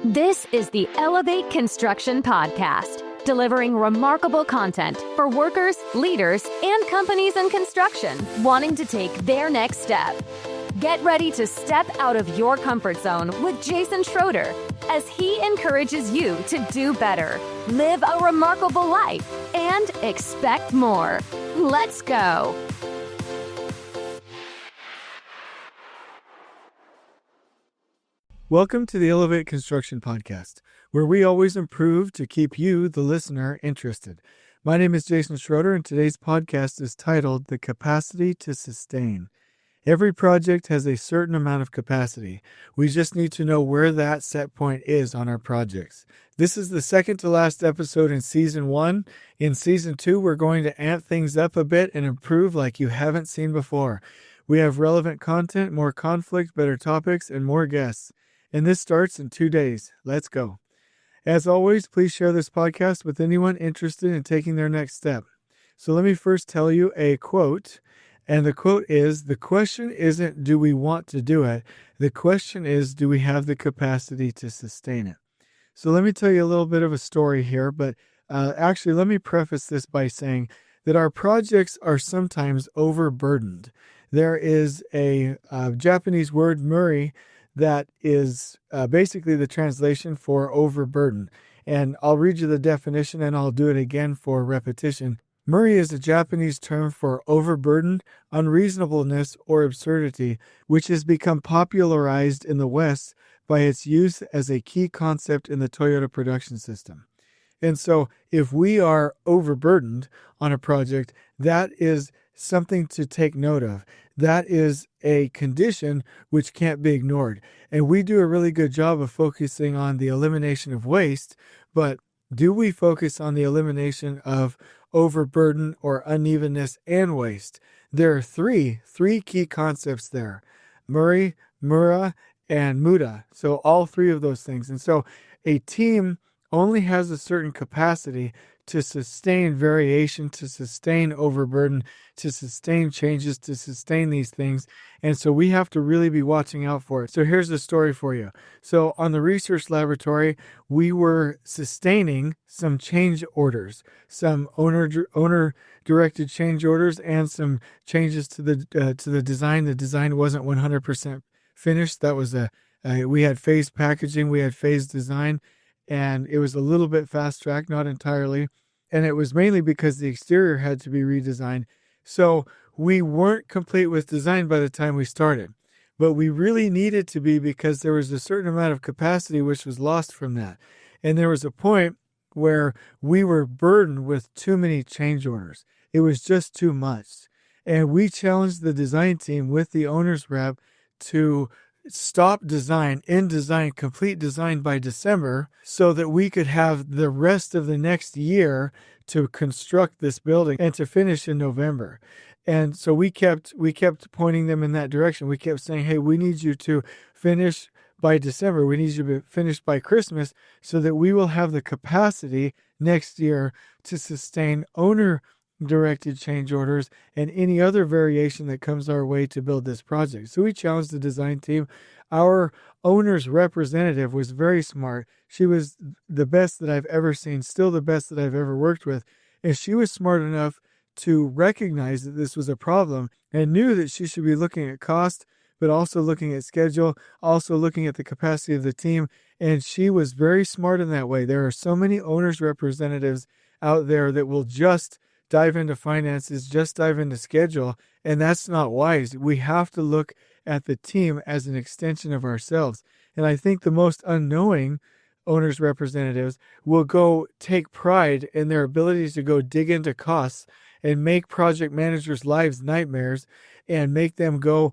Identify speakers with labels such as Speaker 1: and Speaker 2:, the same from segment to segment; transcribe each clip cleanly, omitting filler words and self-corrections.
Speaker 1: This is the Elevate Construction Podcast, delivering remarkable content for workers, leaders, and companies in construction wanting to take their next step. Get ready to step out of your comfort zone with Jason Schroeder as he encourages you to do better, live a remarkable life, and expect more. Let's go.
Speaker 2: Welcome to the Elevate Construction Podcast, where we always improve to keep you, the listener, interested. My name is Jason Schroeder, and today's podcast is titled The Capacity to Sustain. Every project has a certain amount of capacity. We just need to know where that set point is on our projects. This is the second to last episode in Season 1. In Season 2, we're going to amp things up a bit and improve like you haven't seen before. We have relevant content, more conflict, better topics, and more guests. And this starts in 2 days. Let's go. As always, please share this podcast with anyone interested in taking their next step. So let me first tell you a quote. And the quote is, "The question isn't do we want to do it? The question is, do we have the capacity to sustain it?" So let me tell you a little bit of a story here. But actually, let me preface this by saying that our projects are sometimes overburdened. There is a Japanese word, Muri, that is basically the translation for overburden. And I'll read you the definition and I'll do it again for repetition. Muri is a Japanese term for overburdened, unreasonableness, or absurdity, which has become popularized in the West by its use as a key concept in the Toyota production system. And so if we are overburdened on a project, that is something to take note of. That is a condition which can't be ignored. And we do a really good job of focusing on the elimination of waste, but do we focus on the elimination of overburden or unevenness and waste? There are three key concepts there: Muri, Mura, and Muda. So all three of those things. And so a team only has a certain capacity to sustain variation, to sustain overburden, to sustain changes, to sustain these things. And so we have to really be watching out for it. So here's the story for you. So on the research laboratory, we were sustaining some change orders, some owner-directed change orders, and some changes to the design. The design wasn't 100% finished. That was we had phased packaging, we had phased design, and it was a little bit fast-tracked, not entirely. And it was mainly because the exterior had to be redesigned. So we weren't complete with design by the time we started. But we really needed to be, because there was a certain amount of capacity which was lost from that. And there was a point where we were burdened with too many change orders. It was just too much. And we challenged the design team with the owner's rep to stop design, complete design by December, so that we could have the rest of the next year to construct this building and to finish in November. And so we kept pointing them in that direction. We kept saying, hey, we need you to finish by December. We need you to be finished by Christmas so that we will have the capacity next year to sustain owner-directed change orders and any other variation that comes our way to build this project. So we challenged the design team. Our owner's representative was very smart. She was the best that I've ever seen, still the best that I've ever worked with. And she was smart enough to recognize that this was a problem and knew that she should be looking at cost, but also looking at schedule, also looking at the capacity of the team. And she was very smart in that way. There are so many owner's representatives out there that will just dive into finances, just dive into schedule, and that's not wise. We have to look at the team as an extension of ourselves. And I think the most unknowing owners' representatives will go take pride in their ability to go dig into costs and make project managers' lives nightmares and make them go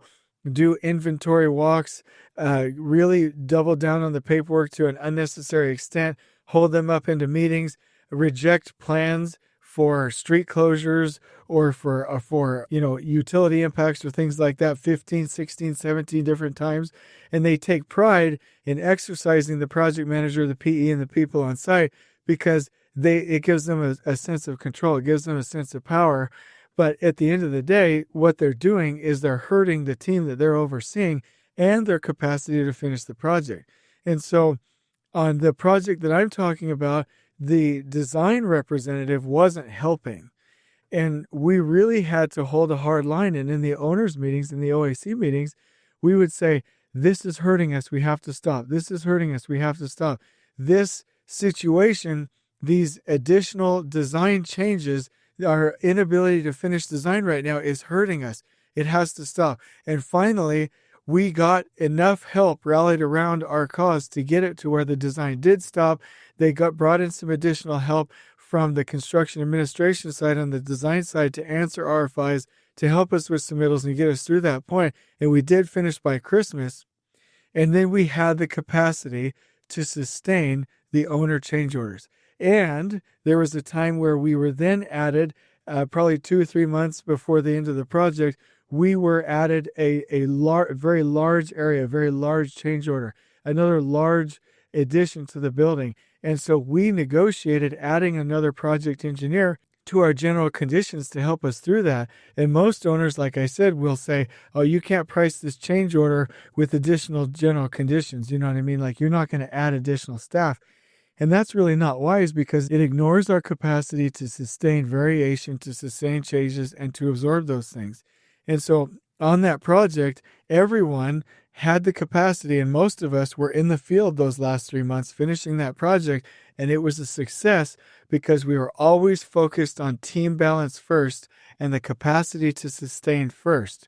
Speaker 2: do inventory walks, really double down on the paperwork to an unnecessary extent, hold them up into meetings, reject plans for street closures or for utility impacts or things like that 15, 16, 17 different times. And they take pride in exercising the project manager, the PE, and the people on site because it gives them a sense of control. It gives them a sense of power. But at the end of the day, what they're doing is they're hurting the team that they're overseeing and their capacity to finish the project. And so on the project that I'm talking about, the design representative wasn't helping. And we really had to hold a hard line. And in the owners' meetings, in the OAC meetings, we would say, this is hurting us, we have to stop. This is hurting us, we have to stop. This situation, these additional design changes, our inability to finish design right now is hurting us. It has to stop. And finally, we got enough help rallied around our cause to get it to where the design did stop. They brought in some additional help from the construction administration side on the design side to answer RFIs, to help us with submittals and get us through that point. And we did finish by Christmas. And then we had the capacity to sustain the owner change orders. And there was a time where we were then added, probably 2 or 3 months before the end of the project, we were added a very large area, very large change order, another large addition to the building. And so we negotiated adding another project engineer to our general conditions to help us through that. And most owners, like I said, will say, oh, you can't price this change order with additional general conditions. You know what I mean? Like, you're not going to add additional staff. And that's really not wise, because it ignores our capacity to sustain variation, to sustain changes, and to absorb those things. And so on that project, everyone had the capacity, and most of us were in the field those last 3 months finishing that project. And it was a success because we were always focused on team balance first and the capacity to sustain first.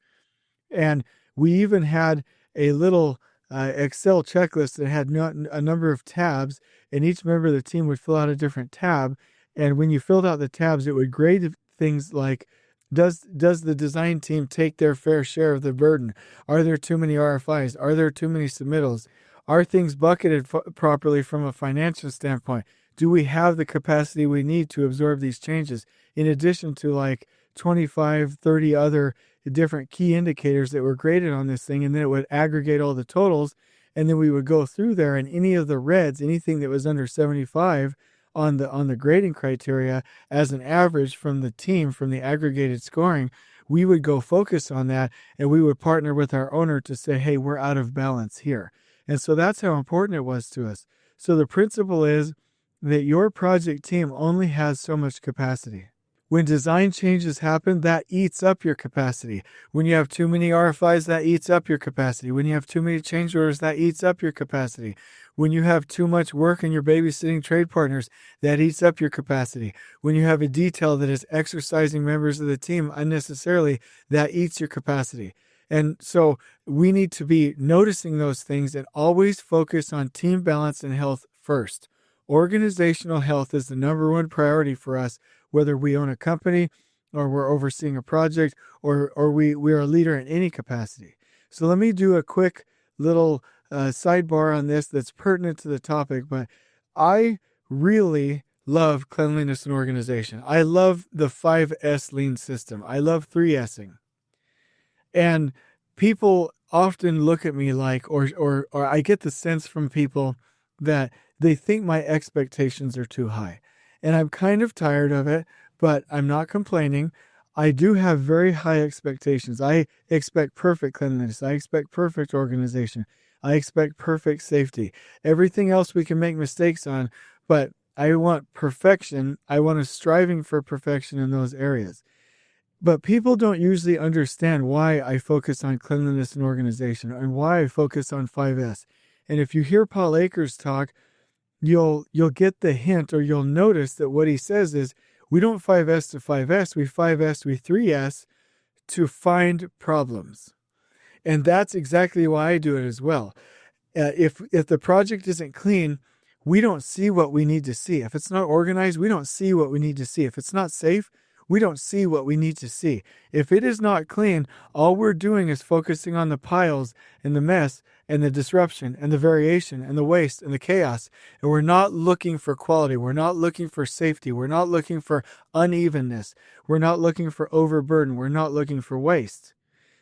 Speaker 2: And we even had a little Excel checklist that had a number of tabs, and each member of the team would fill out a different tab. And when you filled out the tabs, it would grade things like, does the design team take their fair share of the burden? Are there too many RFIs? Are there too many submittals? Are things bucketed properly from a financial standpoint? Do we have the capacity we need to absorb these changes? In addition to like 25, 30 other different key indicators that were graded on this thing, and then it would aggregate all the totals, and then we would go through there, and any of the reds, anything that was under 75 on the grading criteria as an average from the team, from the aggregated scoring, we would go focus on that, and we would partner with our owner to say, hey, we're out of balance here. And so that's how important it was to us. So the principle is that your project team only has so much capacity. When design changes happen, that eats up your capacity. When you have too many RFIs, that eats up your capacity. When you have too many change orders, that eats up your capacity. When you have too much work in your babysitting trade partners, that eats up your capacity. When you have a detail that is exercising members of the team unnecessarily, that eats your capacity. And so we need to be noticing those things and always focus on team balance and health first. Organizational health is the number one priority for us, whether we own a company or we're overseeing a project or we are a leader in any capacity. So let me do a quick little sidebar on this that's pertinent to the topic, but I really love cleanliness and organization. I love the 5S lean system. I love 3Sing. And people often look at me like, or I get the sense from people that they think my expectations are too high. And I'm kind of tired of it, but I'm not complaining. I do have very high expectations. I expect perfect cleanliness. I expect perfect organization. I expect perfect safety. Everything else we can make mistakes on, but I want perfection. I want us striving for perfection in those areas. But people don't usually understand why I focus on cleanliness and organization and why I focus on 5S. And if you hear Paul Akers talk, you'll get the hint, or you'll notice that what he says is, we don't 5S to 5S, we 5S, we 3S to find problems. And that's exactly why I do it as well. If the project isn't clean, we don't see what we need to see. If it's not organized, we don't see what we need to see. If it's not safe, we don't see what we need to see. If it is not clean, all we're doing is focusing on the piles and the mess and the disruption and the variation and the waste and the chaos. And we're not looking for quality. We're not looking for safety. We're not looking for unevenness. We're not looking for overburden. We're not looking for waste.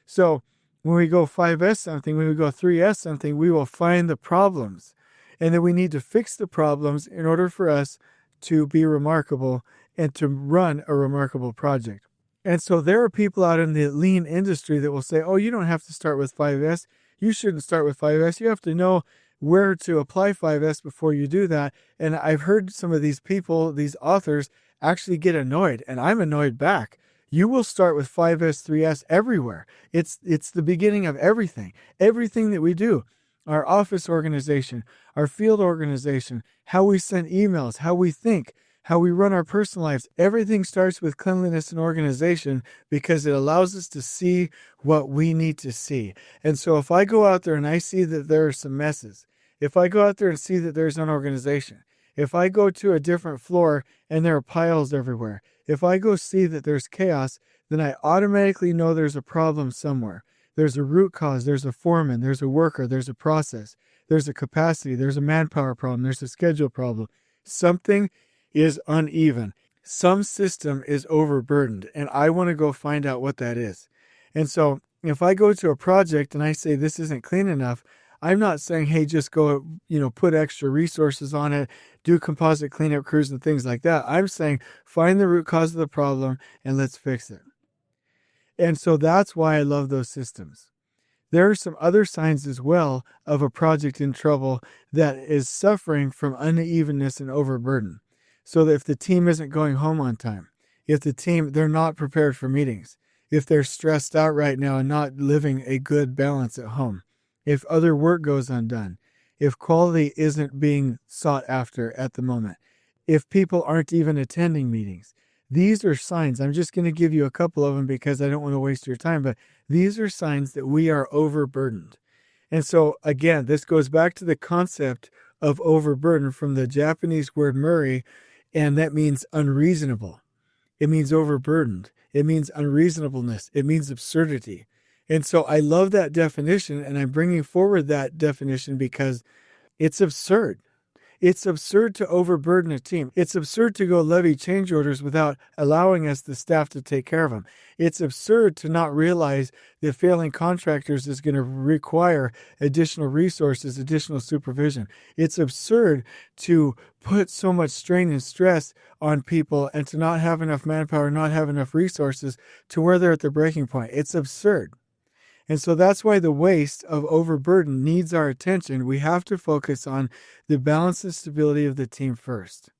Speaker 2: So when we go 5S something, when we go 3S something, we will find the problems. And then we need to fix the problems in order for us to be remarkable and to run a remarkable project. And so there are people out in the lean industry that will say, oh, you don't have to start with 5S. You shouldn't start with 5S. You have to know where to apply 5S before you do that. And I've heard some of these people, these authors, actually get annoyed, and I'm annoyed back. You will start with 5S, 3S everywhere. It's the beginning of everything. Everything that we do, our office organization, our field organization, how we send emails, how we think, how we run our personal lives, everything starts with cleanliness and organization because it allows us to see what we need to see. And so if I go out there and I see that there are some messes, if I go out there and see that there's unorganization, if I go to a different floor and there are piles everywhere, if I go see that there's chaos, then I automatically know there's a problem somewhere. There's a root cause, there's a foreman, there's a worker, there's a process, there's a capacity, there's a manpower problem, there's a schedule problem. Something is uneven. Some system is overburdened, and I want to go find out what that is. And so if I go to a project and I say this isn't clean enough, I'm not saying, hey, just go, put extra resources on it, do composite cleanup crews and things like that. I'm saying find the root cause of the problem and let's fix it. And so that's why I love those systems. There are some other signs as well of a project in trouble that is suffering from unevenness and overburden. So that if the team isn't going home on time, if they're not prepared for meetings, if they're stressed out right now and not living a good balance at home, if other work goes undone, if quality isn't being sought after at the moment, if people aren't even attending meetings. These are signs. I'm just going to give you a couple of them because I don't want to waste your time, but these are signs that we are overburdened. And so again, this goes back to the concept of overburden from the Japanese word Muri, and that means unreasonable. It means overburdened. It means unreasonableness. It means absurdity. And so I love that definition, and I'm bringing forward that definition because it's absurd. It's absurd to overburden a team. It's absurd to go levy change orders without allowing us, the staff, to take care of them. It's absurd to not realize that failing contractors is going to require additional resources, additional supervision. It's absurd to put so much strain and stress on people and to not have enough manpower, not have enough resources to where they're at the breaking point. It's absurd. And so that's why the waste of overburden needs our attention. We have to focus on the balance and stability of the team first.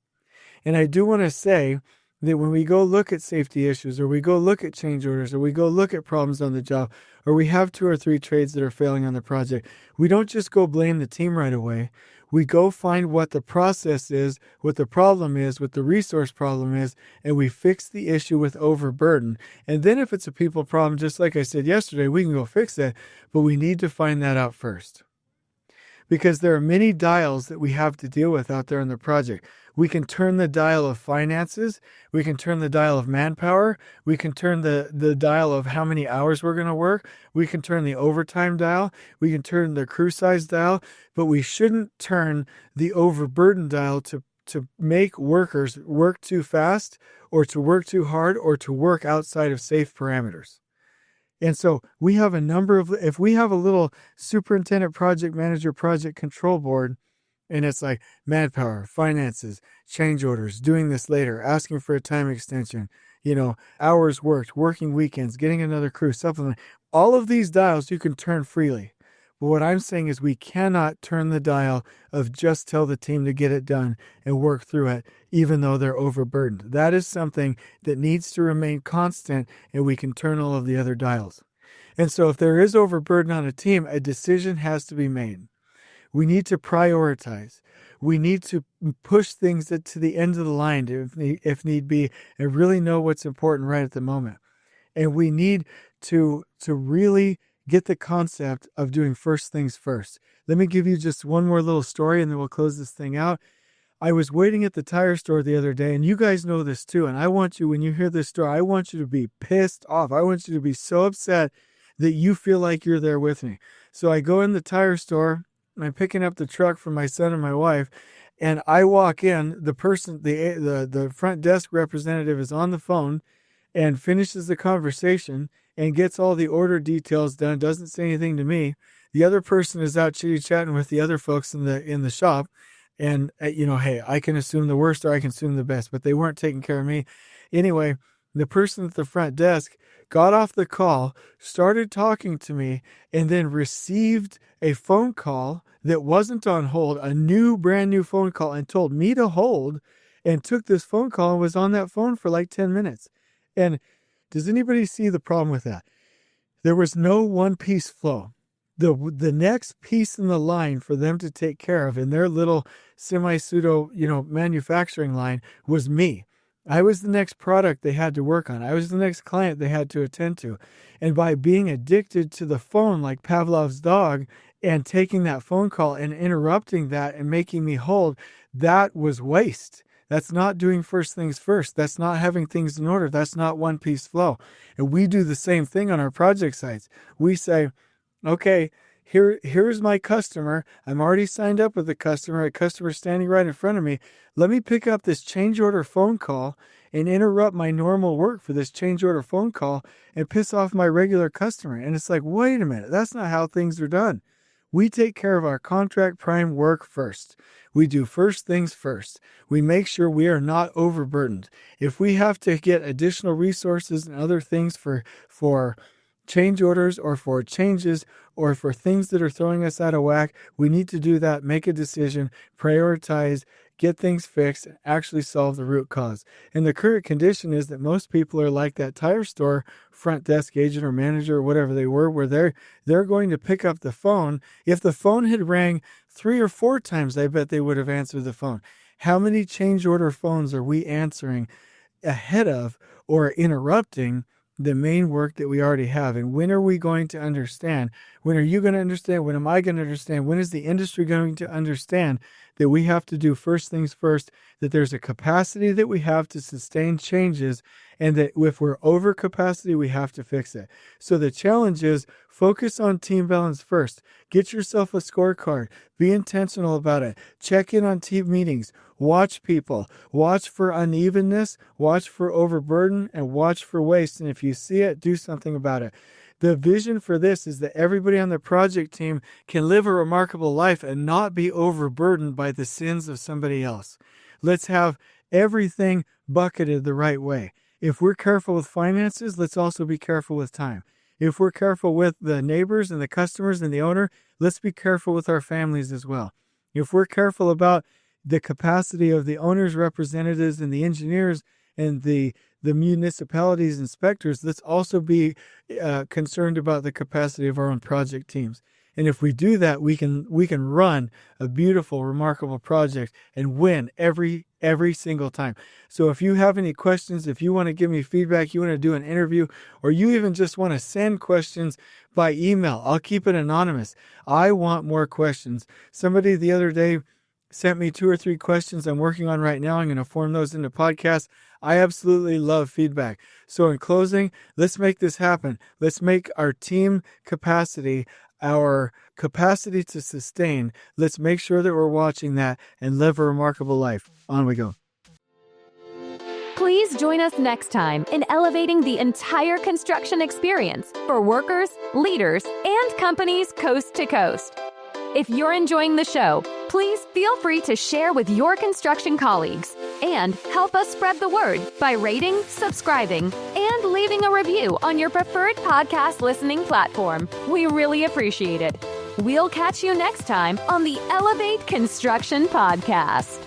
Speaker 2: And I do want to say that when we go look at safety issues, or we go look at change orders, or we go look at problems on the job, or we have 2 or 3 trades that are failing on the project, we don't just go blame the team right away. We go find what the process is, what the problem is, what the resource problem is, and we fix the issue with overburden. And then if it's a people problem, just like I said yesterday, we can go fix it, but we need to find that out first. Because there are many dials that we have to deal with out there in the project. We can turn the dial of finances. We can turn the dial of manpower. We can turn the dial of how many hours we're going to work. We can turn the overtime dial. We can turn the crew size dial. But we shouldn't turn the overburden dial to make workers work too fast or to work too hard or to work outside of safe parameters. And so we have if we have a little superintendent, project manager, project control board, and it's like manpower, finances, change orders, doing this later, asking for a time extension, hours worked, working weekends, getting another crew, supplement. All of these dials you can turn freely. But what I'm saying is we cannot turn the dial of just tell the team to get it done and work through it, even though they're overburdened. That is something that needs to remain constant, and we can turn all of the other dials. And so if there is overburden on a team, a decision has to be made. We need to prioritize. We need to push things to the end of the line if need be, and really know what's important right at the moment. And we need to really get the concept of doing first things first. Let me give you just one more little story and then we'll close this thing out. I was waiting at the tire store the other day, and you guys know this too, and I want you, when you hear this story, I want you to be pissed off. I want you to be so upset that you feel like you're there with me. So I go in the tire store, I'm picking up the truck for my son and my wife, and I walk in, the front desk representative is on the phone and finishes the conversation and gets all the order details done, doesn't say anything to me. The other person is out chitty-chatting with the other folks in the shop. And, hey, I can assume the worst or I can assume the best, but they weren't taking care of me. Anyway, The person at the front desk got off the call, started talking to me, and then received a phone call that wasn't on hold, a brand new phone call, and told me to hold, and took this phone call and was on that phone for like 10 minutes. And does anybody see the problem with that? There was no one-piece flow. The next piece in the line for them to take care of in their little semi-pseudo, manufacturing line was me. I was the next product they had to work on. I was the next client they had to attend to. And by being addicted to the phone like Pavlov's dog and taking that phone call and interrupting that and making me hold, that was waste. That's not doing first things first. That's not having things in order. That's not one-piece flow. And we do the same thing on our project sites. We say, okay, here's my customer. I'm already signed up with the customer. A customer standing right in front of me. Let me pick up this change order phone call and interrupt my normal work for this change order phone call and piss off my regular customer. And it's like, wait a minute, that's not how things are done. We take care of our contract prime work first. We do first things first. We make sure we are not overburdened. If we have to get additional resources and other things for change orders or for changes or for things that are throwing us out of whack, we need to do that, make a decision, prioritize, get things fixed, and actually solve the root cause. And the current condition is that most people are like that tire store front desk agent or manager or whatever they were, where they're going to pick up the phone. If the phone had rang 3 or 4 times, I bet they would have answered the phone. How many change order phones are we answering ahead of or interrupting the main work that we already have? And when are we going to understand? When are you going to understand? When am I going to understand? When is the industry going to understand that we have to do first things first, that there's a capacity that we have to sustain changes, and that if we're over capacity, we have to fix it. So the challenge is focus on team balance first. Get yourself a scorecard. Be intentional about it. Check in on team meetings. Watch people. Watch for unevenness. Watch for overburden, and watch for waste. And if you see it, do something about it. The vision for this is that everybody on the project team can live a remarkable life and not be overburdened by the sins of somebody else. Let's have everything bucketed the right way. If we're careful with finances, let's also be careful with time. If we're careful with the neighbors and the customers and the owner, let's be careful with our families as well. If we're careful about the capacity of the owner's representatives and the engineers and the municipalities inspectors, let's also be concerned about the capacity of our own project teams. And if we do that, we can run a beautiful, remarkable project and win every single time. So if you have any questions, if you want to give me feedback, you want to do an interview, or you even just want to send questions by email, I'll keep it anonymous. I want more questions. Somebody the other day sent me 2 or 3 questions I'm working on right now. I'm going to form those into podcasts. I absolutely love feedback. So in closing, let's make this happen. Let's make our team capacity, our capacity to sustain. Let's make sure that we're watching that and live a remarkable life. On we go.
Speaker 1: Please join us next time in elevating the entire construction experience for workers, leaders, and companies coast to coast. If you're enjoying the show, please feel free to share with your construction colleagues and help us spread the word by rating, subscribing, and leaving a review on your preferred podcast listening platform. We really appreciate it. We'll catch you next time on the Elevate Construction Podcast.